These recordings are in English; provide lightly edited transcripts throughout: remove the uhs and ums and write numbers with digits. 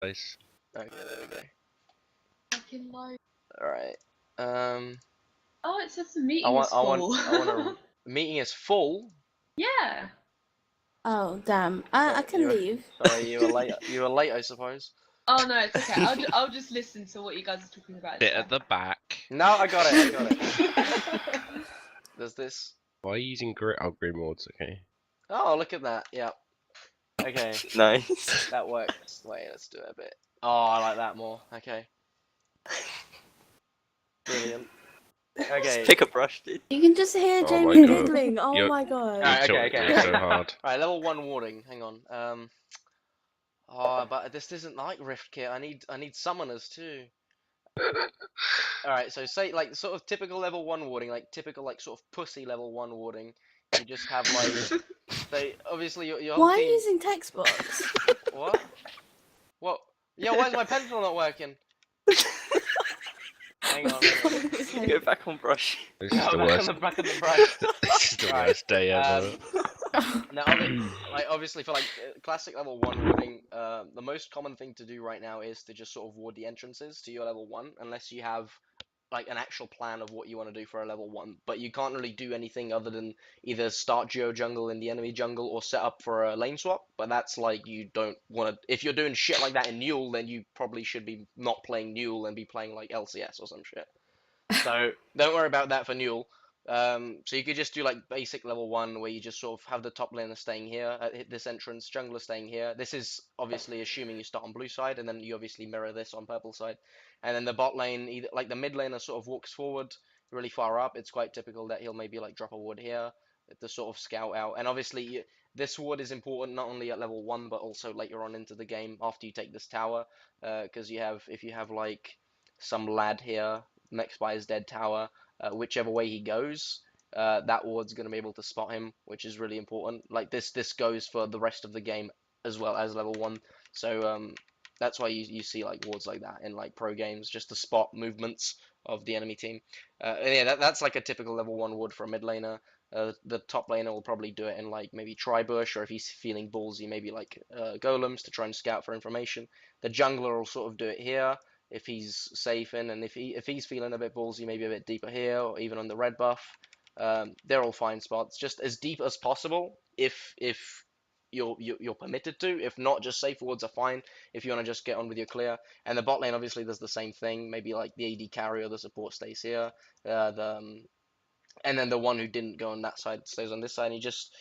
Nice. Okay, there we go. Fucking low. Alright. Oh, it says the meeting is full. I want a meeting is full. Yeah. Oh damn! I can leave. Sorry, you were late. You were late, I suppose. Oh no, it's okay. I'll just listen to what you guys are talking about. Sit at the back. No, I got it. I got it. There's this. Why are you using green? Oh, green wards. Okay. Oh, look at that. Yeah. Okay, Nice. that works. Wait, let's do it a bit. Oh, I like that more. Okay. Brilliant. Okay. Just pick a brush, dude. You can just hear Oh my Jamie God. giggling. Oh You're- my god. Alright, You're okay. so hard. Alright, level 1 warding. Hang on. Oh, but this isn't like riftkit. I need summoners too. Alright, so say like sort of typical level 1 warding, like typical like sort of pussy level 1 warding. You just have like they obviously your whole Why are you team. using text box? What? What? Yeah, why is my pencil not working? Hang on. Go back on brush. This is Oh, the back worst. on the back of the brush. This is the Right, worst day ever. Now, like obviously for like classic level 1 warding, the most common thing to do right now is to just sort of ward the entrances to your level 1, unless you have like an actual plan of what you want to do for a level 1. But you can't really do anything other than either start geo jungle in the enemy jungle or set up for a lane swap. But that's like you don't want to. If you're doing shit like that in Newell, then you probably should be not playing Newell and be playing like LCS or some shit. So don't worry about that for Newell. So you could just do like basic level 1 where you just sort of have the top laner staying here at this entrance, jungler staying here. This is obviously assuming you start on blue side, and then you obviously mirror this on purple side. And then the bot lane, either like the mid laner sort of walks forward really far up. It's quite typical that he'll maybe like drop a ward here to sort of scout out. And obviously this ward is important not only at level 1 but also later on into the game after you take this tower, because if you have like some lad here next by his dead tower, whichever way he goes, that ward's going to be able to spot him, which is really important. Like this goes for the rest of the game as well as level 1. So that's why you see like wards like that in like pro games, just to spot movements of the enemy team. And yeah, that's like a typical level 1 ward for a mid laner. The top laner will probably do it in like maybe Tribush, or if he's feeling ballsy, maybe like golems to try and scout for information. The jungler will sort of do it here if he's safe in, and if he's feeling a bit ballsy, maybe a bit deeper here, or even on the red buff. They're all fine spots, just as deep as possible if you're permitted to. If not, just safe wards are fine if you want to just get on with your clear. And the bot lane obviously does the same thing. Maybe like the AD carry or the support stays here. And then the one who didn't go on that side stays on this side. And you just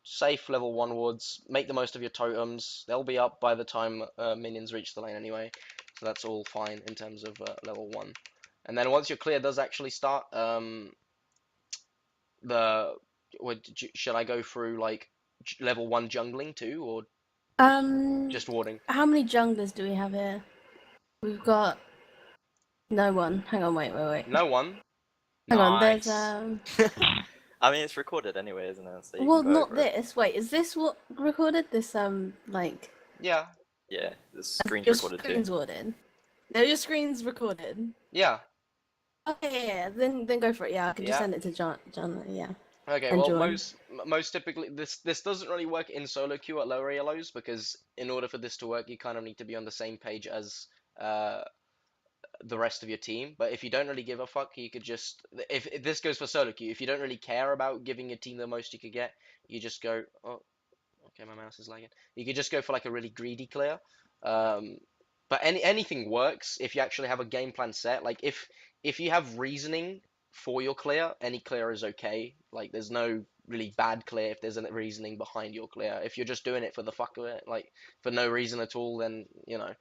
safe level 1 wards. Make the most of your totems. They'll be up by the time minions reach the lane anyway. So that's all fine in terms of level 1. And then once your clear does actually start, should I go through like level 1 jungling too, or just warding? How many junglers do we have here? We've got no one. Hang on, wait. No one. Hang on, Nice. there's I mean, it's recorded anyway, isn't it? So you well, can go not over it. this. Wait, is this what recorded? This like Yeah. Yeah, the screen's your recorded screen's too. recorded? No, your screen's recorded. Yeah. Okay, yeah. Then go for it. Yeah, I can just Yeah. send it to John. Yeah. Okay, And well, join. most typically this doesn't really work in solo queue at lower ELOs, because in order for this to work, you kind of need to be on the same page as the rest of your team. But if you don't really give a fuck, you could just, if this goes for solo queue, if you don't really care about giving your team the most you could get, you just go, oh, okay, my mouse is lagging. You could just go for like a really greedy clear. But anything works if you actually have a game plan set. Like if you have reasoning for your clear, any clear is okay. Like there's no really bad clear if there's a reasoning behind your clear. If you're just doing it for the fuck of it, like for no reason at all, then you know.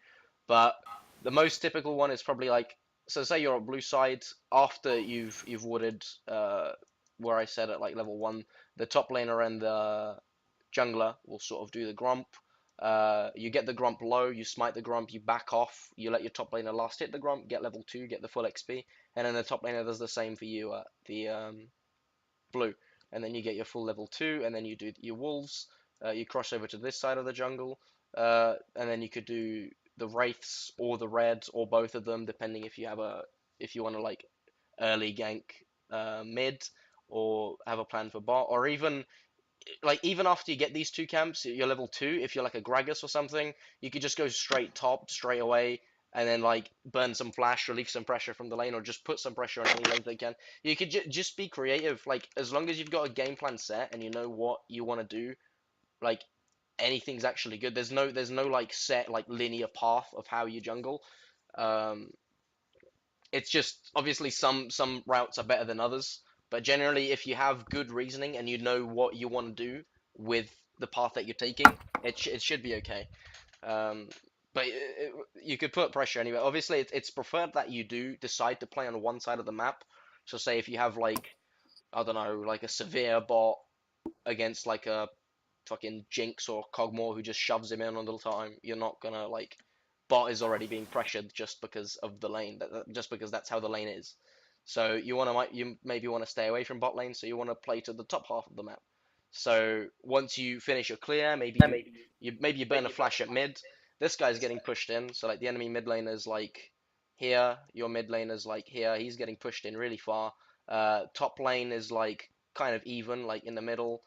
But the most typical one is probably like, so say you're on blue side after you've warded where I said at like level 1, the top laner and the jungler will sort of do the grump. You get the grump low, you smite the grump, you back off, you let your top laner last hit the grump, get level 2, get the full XP, and then the top laner does the same for you at the blue. And then you get your full level 2, and then you do your wolves, you cross over to this side of the jungle, and then you could do the wraiths or the reds or both of them, depending if you have if you want to like early gank mid, or have a plan for bot, or even like even after you get these 2 camps, you're level 2. If you're like a Gragas or something, you could just go straight top straight away, and then like burn some flash, relieve some pressure from the lane, or just put some pressure on any lane they can. You could just be creative. Like as long as you've got a game plan set and you know what you want to do, like anything's actually good. There's no like set like linear path of how you jungle. Um, it's just obviously some routes are better than others, but generally if you have good reasoning and you know what you want to do with the path that you're taking, it should be okay. Um, but you could put pressure anyway. Obviously, it's preferred that you do decide to play on one side of the map. So say if you have like, I don't know, like a severe bot against like a fucking Jinx or Cogmore who just shoves him in all the time, you're not gonna like bot is already being pressured just because of the lane, just because that's how the lane is. So you maybe want to stay away from bot lane, so you want to play to the top half of the map. So once you finish your clear, maybe you burn a flash at mid. This guy's getting pushed in, so like the enemy mid laner's like here, your mid laner's like here. He's getting pushed in really far. Top lane is like kind of even, like in the middle.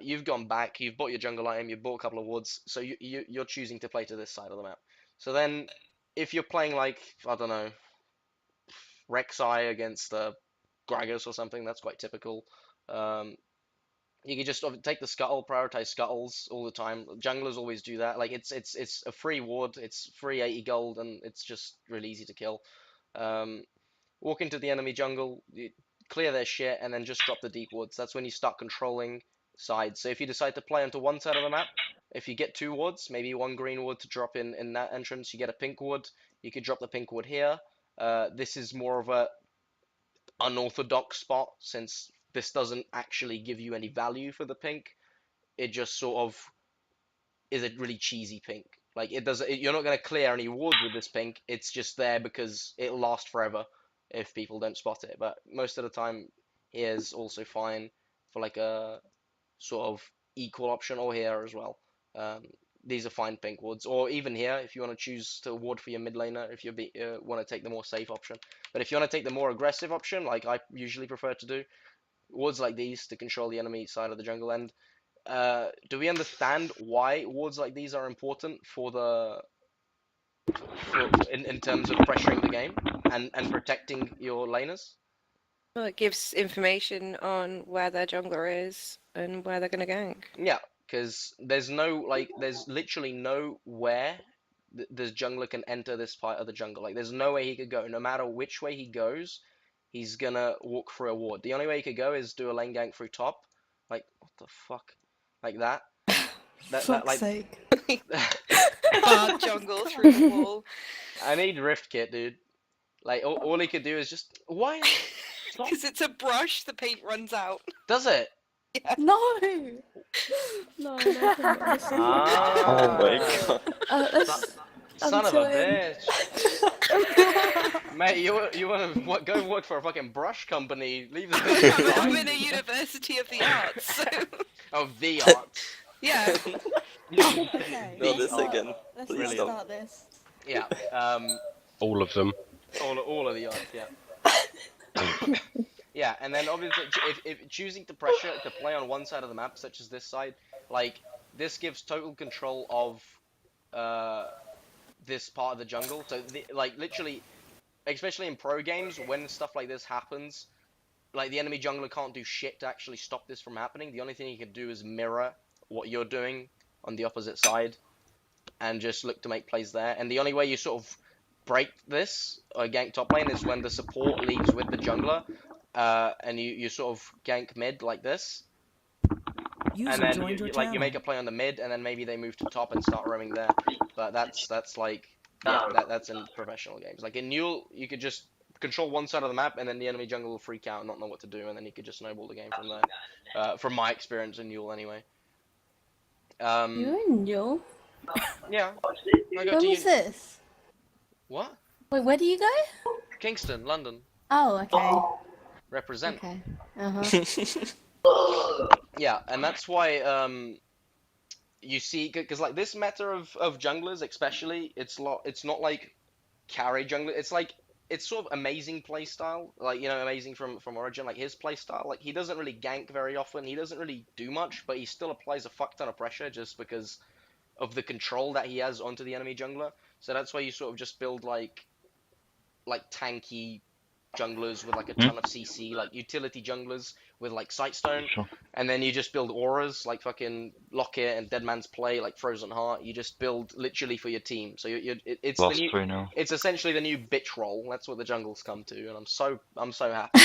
You've gone back, you've bought your jungle item, you've bought a couple of woods, so you're choosing to play to this side of the map. So then, if you're playing like, I don't know, Rek'Sai against Gragas or something, that's quite typical. You can just take the scuttle, prioritize scuttles all the time. Junglers always do that. Like it's a free ward, it's free 80 gold, and it's just really easy to kill. Walk into the enemy jungle, clear their shit, and then just drop the deep wards. That's when you start controlling sides. So if you decide to play onto one side of the map, if you get 2 wards, maybe 1 green ward to drop in that entrance, you get a pink ward. You could drop the pink ward here. This is more of a unorthodox spot, since this doesn't actually give you any value for the pink. It just sort of is a really cheesy pink. Like you're not going to clear any wards with this pink. It's just there because it'll last forever if people don't spot it. But most of the time, here's also fine for like a sort of equal option, or here as well. These are fine pink wards, or even here if you want to choose to ward for your mid laner if you want to take the more safe option. But if you want to take the more aggressive option, like I usually prefer to do, wards like these to control the enemy side of the jungle. And do we understand why wards like these are important for in terms of pressuring the game and protecting your laners? Well, it gives information on where their jungler is and where they're gonna gank. Yeah, because there's literally nowhere the jungler can enter this part of the jungle. Like there's no way he could go. No matter which way he goes, he's gonna walk through a ward. The only way he could go is do a lane gank through top. Like what the fuck? Like that. Fuck's like sake. Bad jungle through the wall. I need riftkit, dude. Like all he could do is just why? Stop. Because it's a brush, the paint runs out. Does it? No! No, no. Oh my god. That's Son of a until- bitch. Mate, you wanna go work for a fucking brush company? Leave the thing I'm alone. in a university of the arts, so Of the arts. yeah. Okay. Not this let's again. Let's Please Really? stop. start this. Yeah. All of them. All of the arts. Yeah. Yeah, and then obviously, if choosing to pressure to play on one side of the map, such as this side, like this gives total control of this part of the jungle. So like literally, especially in pro games, when stuff like this happens, like the enemy jungler can't do shit to actually stop this from happening. The only thing he can do is mirror what you're doing on the opposite side, and just look to make plays there. And the only way you sort of break this or gank top lane is when the support leaves with the jungler. And you sort of gank mid like this, and then you make a play on the mid, and then maybe they move to top and start roaming there. But that's like that's in professional games. Like in Newell, you could just control one side of the map, and then the enemy jungle will freak out and not know what to do, and then you could just snowball the game from there. From my experience in Newell, anyway. You're in Yule? Yeah. I go When to was this? What? Wait, where do you go? Kingston, London. Oh, okay. Represent. Okay. Uh-huh. Yeah, and that's why you see, because like this meta of junglers especially, it's not like carry jungler. It's like it's sort of amazing playstyle, like, you know, amazing from Origin. Like his playstyle, like he doesn't really gank very often. He doesn't really do much, but he still applies a fuck ton of pressure just because of the control that he has onto the enemy jungler. So that's why you sort of just build like tanky junglers with like a ton of CC, like utility junglers with like Sightstone, Sure. and then you just build auras like fucking Lockit and Dead Man's Play, like Frozen Heart. You just build literally for your team. So it's the Lost new, 3-0. it's essentially the new bitch roll. That's what the jungles come to, and I'm so happy.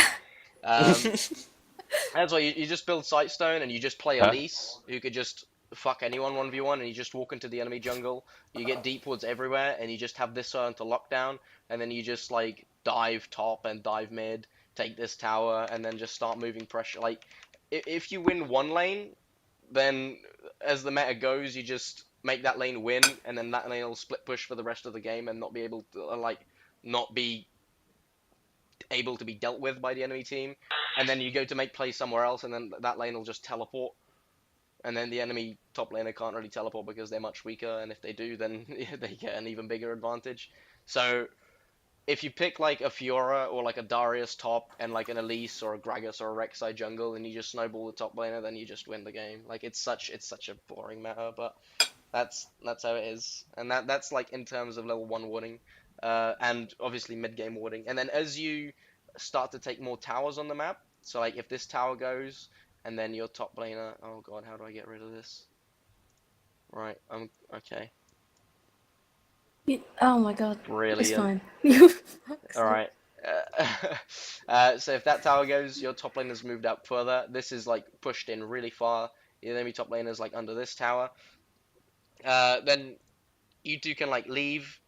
That's why you just build Sightstone and you just play Huh? Elise, who could just fuck anyone 1v1, and you just walk into the enemy jungle. You get deep woods everywhere, and you just have this into lockdown, and then you just like dive top and dive mid, take this tower, and then just start moving pressure. Like, if you win one lane, then as the meta goes, you just make that lane win, and then that lane will split push for the rest of the game and not be able to not be able to be dealt with by the enemy team, and then you go to make plays somewhere else, and then that lane will just teleport, and then the enemy top laner can't really teleport because they're much weaker, and if they do, then they get an even bigger advantage. So if you pick like a Fiora or like a Darius top and like an Elise or a Gragas or a Rek'Sai jungle, and you just snowball the top laner, then you just win the game. Like it's such a boring meta, but that's how it is, and that's like in terms of level 1 warding, and obviously mid game warding. And then as you start to take more towers on the map, so like if this tower goes, and then your top laner, oh god, how do I get rid of this? Right, okay, Oh my god. It's brilliant. fine. All right. So if that tower goes, your top laner's moved out further. This is like pushed in really far. The enemy top laner's like under this tower. Then you two can like leave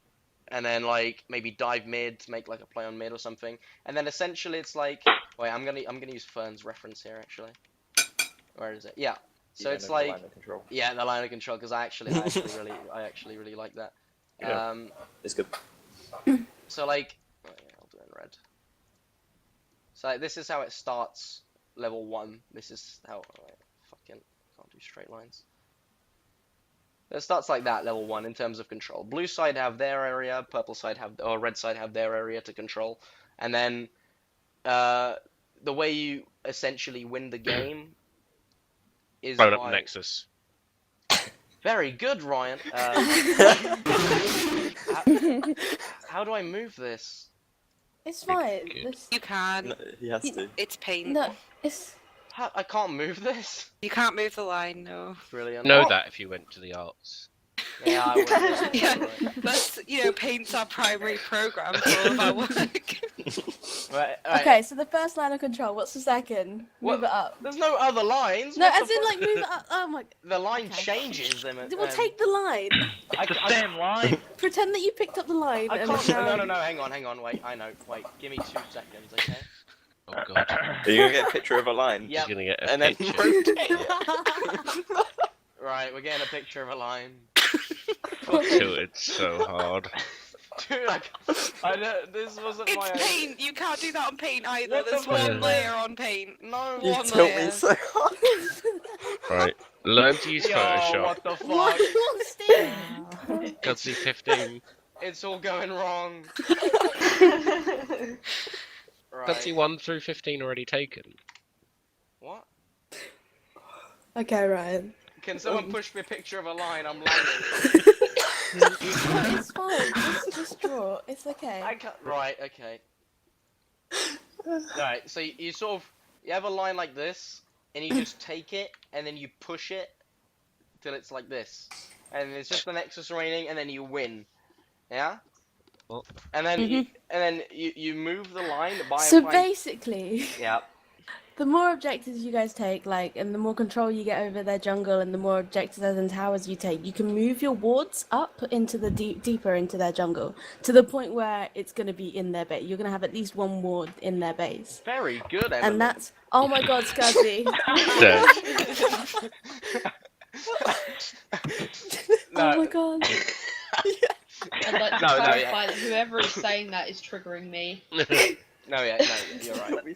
and then like maybe dive mid, make like a play on mid or something. And then essentially it's like, wait, I'm gonna use Fern's reference here actually. Where is it? Yeah. So it's like, yeah, the line of control, because I actually really like that. Yeah. It's good. So like, oh, yeah, I'll do it in red. So like, this is how it starts level 1. This is how, fucking can't do straight lines. It starts like that, level 1, in terms of control. Blue side have their area, purple side have, or red side have their area to control. And then the way you essentially win the game is Thrown up by... Nexus. Very good, Ryan. How do I move this? It's fine. Good. You can. No, he has to. It's painful. No, it's. I can't move this? You can't move the line, no. Brilliant. Know Oh, that if you went to the arts. yeah, I would. Yeah. Right. That's, paint's our primary program for all of our work. Right, Okay, so the first line of control. What's the second? What? Move it up. There's no other lines. No, What as the in fuck? like move it up. Oh my. The line Okay. changes them. We'll take the line. Damn line. Pretend that you picked up the line. I and can't. now- No. Hang on. Wait. I know. Wait. Give me 2 seconds, okay? Oh god. Are you gonna get a picture of a line? Yep. He's gonna get a And then picture. rotate. Right. We're getting a picture of a line. Tilted so hard. Dude, I don't, this wasn't It's my. paint. You can't do that on paint either. What the There's fuck? one layer on paint. No. You One tilt me layer. so hard. Right. Learn to use Yo, Photoshop. what the What? fuck? What's this? Gutsy 15. It's all going wrong. Right. Gutsy 1 through 15 already taken. What? Okay, Ryan. Can someone push me a picture of a line? I'm lagging. It's fine. Just draw. It's okay. I can't. Right. Okay. Right. So you sort of you have a line like this, and you just take it, and then you push it till it's like this, and it's just the Nexus remaining, and then you win. Yeah. Well- And then you move the line by So applying. basically, Yeah. the more objectives you guys take, and the more control you get over their jungle, and the more objectives and towers you take, you can move your wards up into the deeper into their jungle, to the point where it's going to be in their base. You're going to have at least one ward in their base. Very good, Emily. And that's, oh my god, Scuzzy. No. Oh my god. I'd like to No, yeah. clarify that whoever is saying that is triggering me. No, you're right.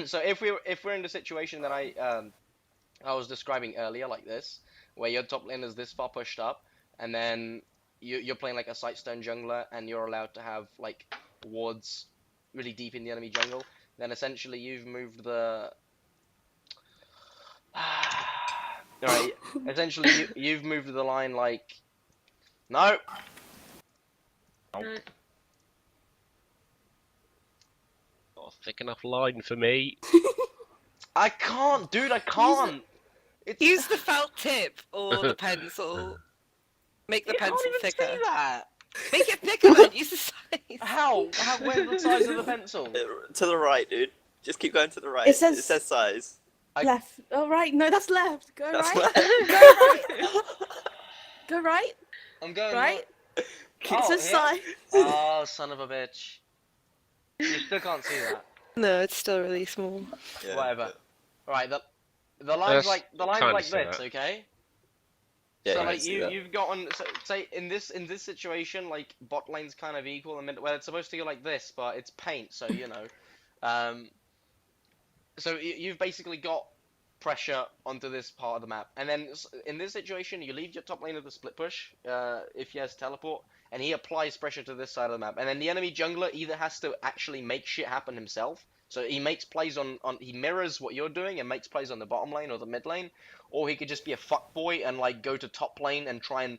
So if we're in the situation that I was describing earlier, like this, where your top lane is this far pushed up, and then you're playing like a Sightstone jungler, and you're allowed to have like wards really deep in the enemy jungle, then essentially you've moved the. Alright, essentially you've moved the line like. No! No. Not a thick enough line for me. I can't, dude, I can't! It's, Use the felt tip or the pencil. Make the you can't pencil even thicker. see that! Make it thicker then. Use the size. How? Where's the size of the pencil? To the right, dude. Just keep going to the right. It says- size. Left. Oh, right. No, that's left. Go That's right. left. Go right. Go right. I'm going Right. It It says here? size. Oh, son of a bitch. You still can't see that. No, it's still really small. Yeah, Whatever. Right, the line's That's like kinda this, that. okay? Yeah, So you can like see that. you've gotten say in this situation like bot lane's kind of equal and well it's supposed to go like this but it's paint so you know, so you've basically got pressure onto this part of the map and then in this situation you leave your top lane of the split push if he has teleport and he applies pressure to this side of the map and then the enemy jungler either has to actually make shit happen himself. So he makes plays on he mirrors what you're doing and makes plays on the bottom lane or the mid lane, or he could just be a fuckboy and like go to top lane and try and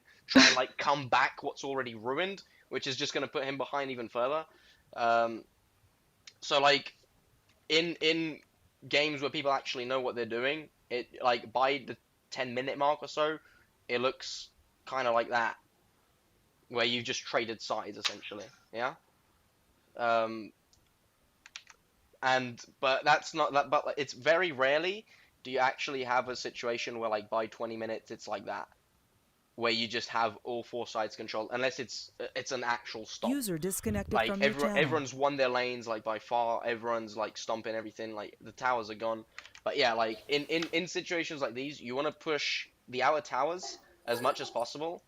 like come back what's already ruined, which is just gonna put him behind even further. So like in games where people actually know what they're doing, it like by the 10-minute mark or so, it looks kind of like that, where you've just traded sides essentially, yeah. But that's not that. But it's very rarely do you actually have a situation where like by 20 minutes it's like that, where you just have all four sides controlled, unless it's an actual stop. User disconnected Like from your channel. everyone's won their lanes like by far. Everyone's like stomping everything. Like the towers are gone. But yeah, like in situations like these, you want to push the outer towers as much as possible.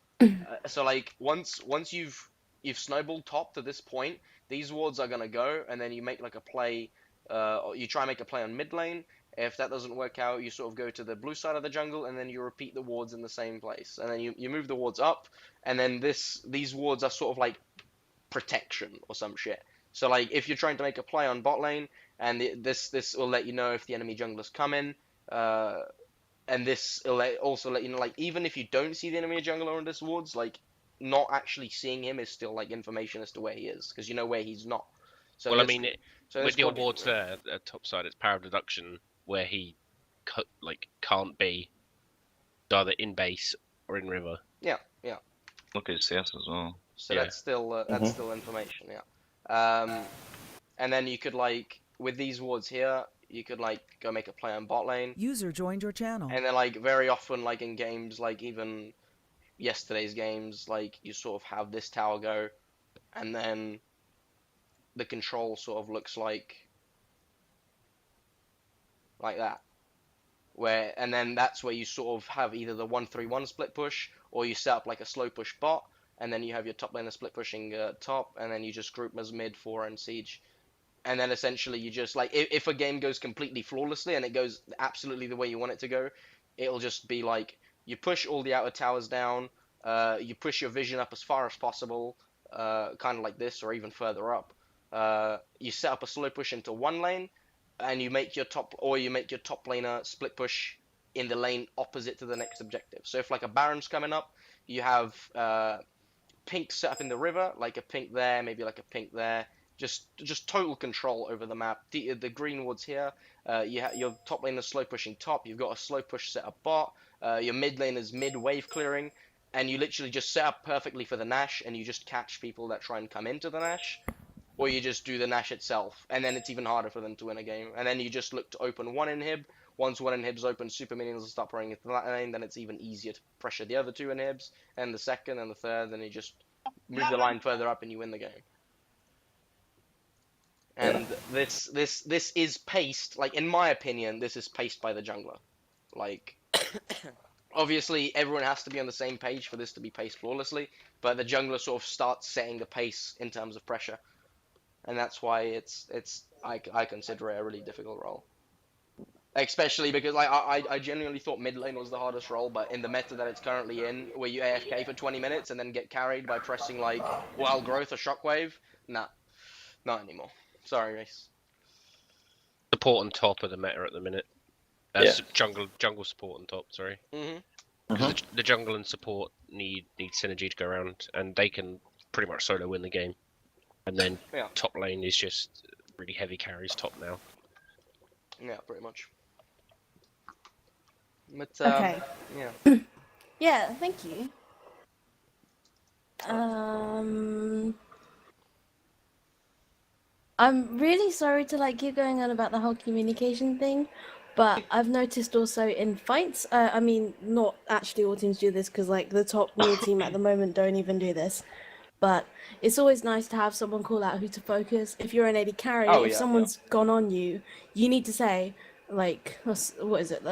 So like once you've snowballed top to this point, these wards are gonna go, and then you make like a play. Or you try and make a play on mid lane. If that doesn't work out, you sort of go to the blue side of the jungle, and then you repeat the wards in the same place. And then you move the wards up, and then these wards are sort of like protection or some shit. So like if you're trying to make a play on bot lane, and this will let you know if the enemy jungler's coming, and this will also let you know like even if you don't see the enemy jungler on this wards, like not actually seeing him is still like information as to where he is, because you know where he's not. So Well, I this- mean, so with this your quad- wards there at top side, it's power deduction where he can't be either in base or in river. Yeah. Look at CS as well. So Yeah. that's still information, yeah. And then you could like with these wards here, you could like go make a play on bot lane, User joined your channel. and then like very often like in games like even yesterday's games like you sort of have this tower go, and then the control sort of looks like that. And then that's where you sort of have either the 1-3-1 split push, or you set up like a slow push bot, and then you have your top laner split pushing top, and then you just group as mid, 4 and siege. And then essentially you just like, if a game goes completely flawlessly and it goes absolutely the way you want it to go, it'll just be like, you push all the outer towers down, you push your vision up as far as possible, kind of like this, or even further up. You set up a slow push into one lane, and you make your top laner split push in the lane opposite to the next objective. So if like a Baron's coming up, you have pink set up in the river, like a pink there, maybe like a pink there. Just total control over the map. The green wards here, your top lane is slow pushing top. You've got a slow push set up bot. Your mid lane is mid wave clearing, and you literally just set up perfectly for the Nash, and you just catch people that try and come into the Nash. Or you just do the Nash itself, and then it's even harder for them to win a game. And then you just look to open one inhib. Once one inhib's open, super minions will start pouring into that lane, then it's even easier to pressure the other two inhibs, and the second and the third, then you just move the line further up and you win the game. And this is paced, like in my opinion, this is paced by the jungler. Like obviously everyone has to be on the same page for this to be paced flawlessly, but the jungler sort of starts setting the pace in terms of pressure. And that's why I consider it a really difficult role. Especially because like I genuinely thought mid lane was the hardest role, but in the meta that it's currently in, where you AFK for 20 minutes and then get carried by pressing like Wild Growth or Shockwave, nah, not anymore. Sorry, Race. Support on top of the meta at the minute. Yeah. Jungle support on top. Sorry, Mm-hmm. because the jungle and support need synergy to go around, and they can pretty much solo win the game. And then Yeah. top lane is just really heavy carries top now. Yeah, pretty much. But Okay. yeah. Yeah, thank you. I'm really sorry to like keep going on about the whole communication thing, but I've noticed also in fights, I mean, not actually all teams do this because like the top mid team at the moment don't even do this, but it's always nice to have someone call out who to focus. If you're an AD carry, Oh, if yeah, someone's gone on you, you need to say like, what is it?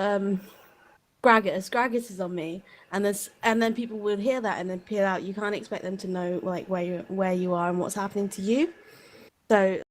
Gragas is on me, and then people will hear that and then peel out. You can't expect them to know like where you are and what's happening to you. So